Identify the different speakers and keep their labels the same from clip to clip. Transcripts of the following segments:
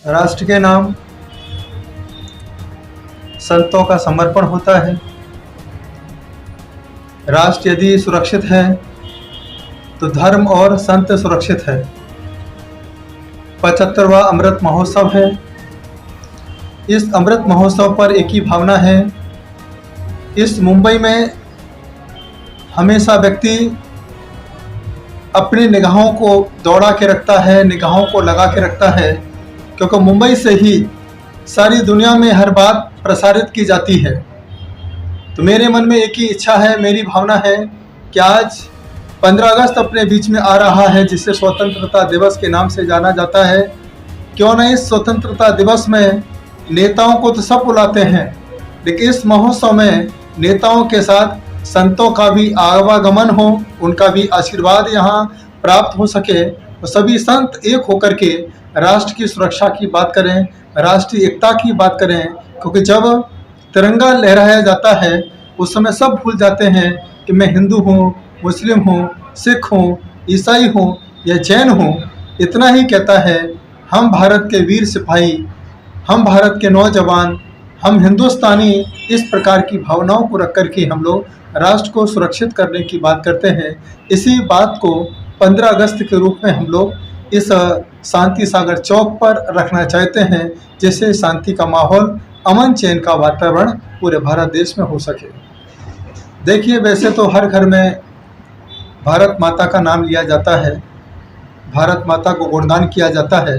Speaker 1: राष्ट्र के नाम संतों का समर्पण होता है। राष्ट्र यदि सुरक्षित है तो धर्म और संत सुरक्षित है। 75वां अमृत महोत्सव है। इस अमृत महोत्सव पर एक ही भावना है। इस मुंबई में हमेशा व्यक्ति अपनी निगाहों को दौड़ा के रखता है, निगाहों को लगा के रखता है, क्योंकि मुंबई से ही सारी दुनिया में हर बात प्रसारित की जाती है। तो मेरे मन में एक ही इच्छा है, मेरी भावना है कि आज 15 अगस्त अपने बीच में आ रहा है, जिसे स्वतंत्रता दिवस के नाम से जाना जाता है। क्यों न इस स्वतंत्रता दिवस में नेताओं को तो सब बुलाते हैं, लेकिन इस महोत्सव में नेताओं के साथ संतों का भी आवागमन हो, उनका भी आशीर्वाद यहाँ प्राप्त हो सके। तो सभी संत एक होकर के राष्ट्र की सुरक्षा की बात करें, राष्ट्रीय एकता की बात करें, क्योंकि जब तिरंगा लहराया जाता है उस समय सब भूल जाते हैं कि मैं हिंदू हूँ, मुस्लिम हूँ, सिख हूँ, ईसाई हूँ या जैन हूँ। इतना ही कहता है, हम भारत के वीर सिपाही, हम भारत के नौजवान, हम हिंदुस्तानी, इस प्रकार की भावनाओं को रख कर के हम लोग राष्ट्र को सुरक्षित करने की बात करते हैं। इसी बात को 15 अगस्त के रूप में हम लोग इस शांति सागर चौक पर रखना चाहते हैं, जिससे शांति का माहौल, अमन चैन का वातावरण पूरे भारत देश में हो सके। देखिए, वैसे तो हर घर में भारत माता का नाम लिया जाता है, भारत माता को गुणगान किया जाता है,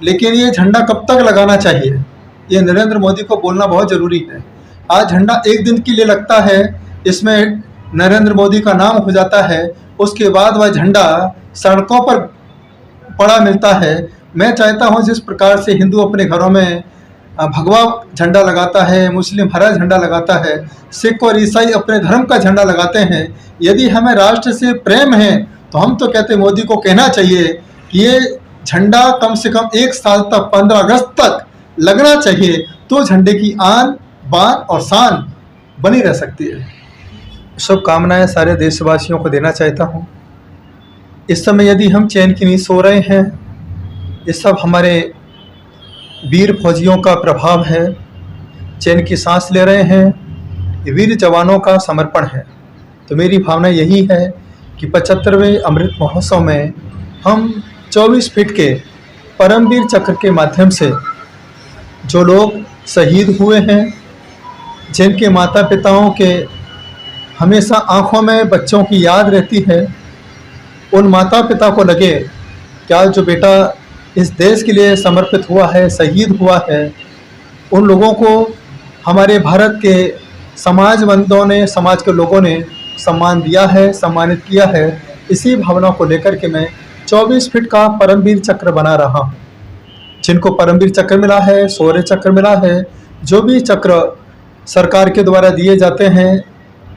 Speaker 1: लेकिन ये झंडा कब तक लगाना चाहिए, ये नरेंद्र मोदी को बोलना बहुत ज़रूरी है। आज झंडा एक दिन के लिए लगता है, इसमें नरेंद्र मोदी का नाम हो जाता है, उसके बाद वह झंडा सड़कों पर पड़ा मिलता है। मैं चाहता हूँ जिस प्रकार से हिंदू अपने घरों में भगवा झंडा लगाता है, मुस्लिम हरा झंडा लगाता है, सिख और ईसाई अपने धर्म का झंडा लगाते हैं, यदि हमें राष्ट्र से प्रेम है तो हम तो कहते मोदी को कहना चाहिए कि ये झंडा कम से कम 1 साल तक, 15 अगस्त तक लगना चाहिए, तो झंडे की आन बान और शान बनी रह सकती है। शुभकामनाएं सारे देशवासियों को देना चाहता हूँ। इस समय यदि हम चैन की नींद सो रहे हैं, ये सब हमारे वीर फौजियों का प्रभाव है। चैन की सांस ले रहे हैं, ये वीर जवानों का समर्पण है। तो मेरी भावना यही है कि 75वें अमृत महोत्सव में हम 24 फीट के परमवीर चक्र के माध्यम से जो लोग शहीद हुए हैं, जिनके माता पिताओं के हमेशा आंखों में बच्चों की याद रहती है, उन माता पिता को लगे क्या जो बेटा इस देश के लिए समर्पित हुआ है, शहीद हुआ है, उन लोगों को हमारे भारत के समाजबंदों ने, समाज के लोगों ने सम्मान दिया है, सम्मानित किया है। इसी भावना को लेकर के मैं 24 फीट का परमवीर चक्र बना रहा हूँ। जिनको परमवीर चक्र मिला है, शौर्य चक्र मिला है, जो भी चक्र सरकार के द्वारा दिए जाते हैं,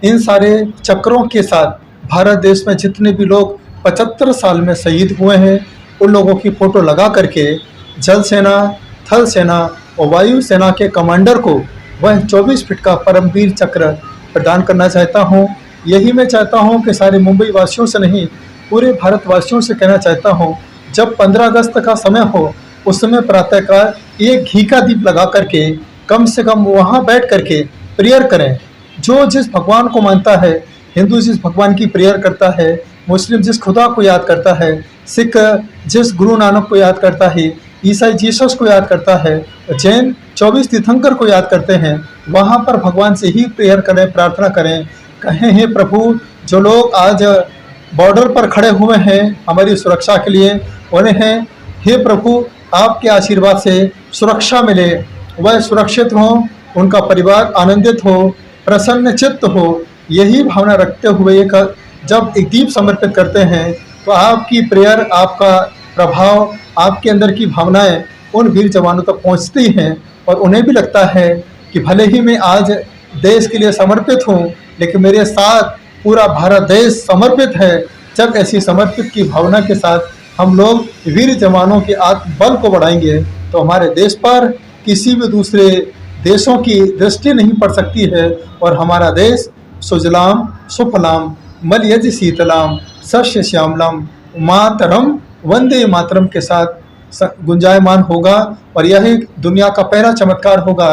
Speaker 1: इन सारे चक्रों के साथ भारत देश में जितने भी लोग 75 साल में शहीद हुए हैं, उन लोगों की फ़ोटो लगा करके जल सेना, थल सेना और वायु सेना के कमांडर को वह 24 फीट का परमवीर चक्र प्रदान करना चाहता हूं। यही मैं चाहता हूं कि सारे मुंबई वासियों से नहीं, पूरे भारतवासियों से कहना चाहता हूं, जब 15 अगस्त का समय हो, उस समय प्रातःकाल एक घी का दीप लगा करके कम से कम वहाँ बैठ करके प्रेयर करें। जो जिस भगवान को मानता है, हिंदू जिस भगवान की प्रेयर करता है, मुस्लिम जिस खुदा को याद करता है, सिख जिस गुरु नानक को याद करता है, ईसाई जीसस को याद करता है, जैन 24 तीर्थंकर को याद करते हैं, वहाँ पर भगवान से ही प्रेयर करें, प्रार्थना करें, कहें हे प्रभु, जो लोग आज बॉर्डर पर खड़े हुए हैं हमारी सुरक्षा के लिए, उन्हें हे प्रभु आपके आशीर्वाद से सुरक्षा मिले, वह सुरक्षित हों, उनका परिवार आनंदित हो, प्रसन्न चित्त हो। यही भावना रखते हुए जब एक दीप समर्पित करते हैं तो आपकी प्रेयर, आपका प्रभाव, आपके अंदर की भावनाएं उन वीर जवानों तक पहुंचती हैं और उन्हें भी लगता है कि भले ही मैं आज देश के लिए समर्पित हूं, लेकिन मेरे साथ पूरा भारत देश समर्पित है। जब ऐसी समर्पित की भावना के साथ हम लोग वीर जवानों के आत्मबल को बढ़ाएंगे तो हमारे देश पर किसी भी दूसरे देशों की दृष्टि नहीं पड़ सकती है और हमारा देश सुजलाम सुफलाम मलयज शीतलाम सस्य श्यामलाम मातरम वंदे मातरम के साथ गुंजायमान होगा और यही दुनिया का पहला चमत्कार होगा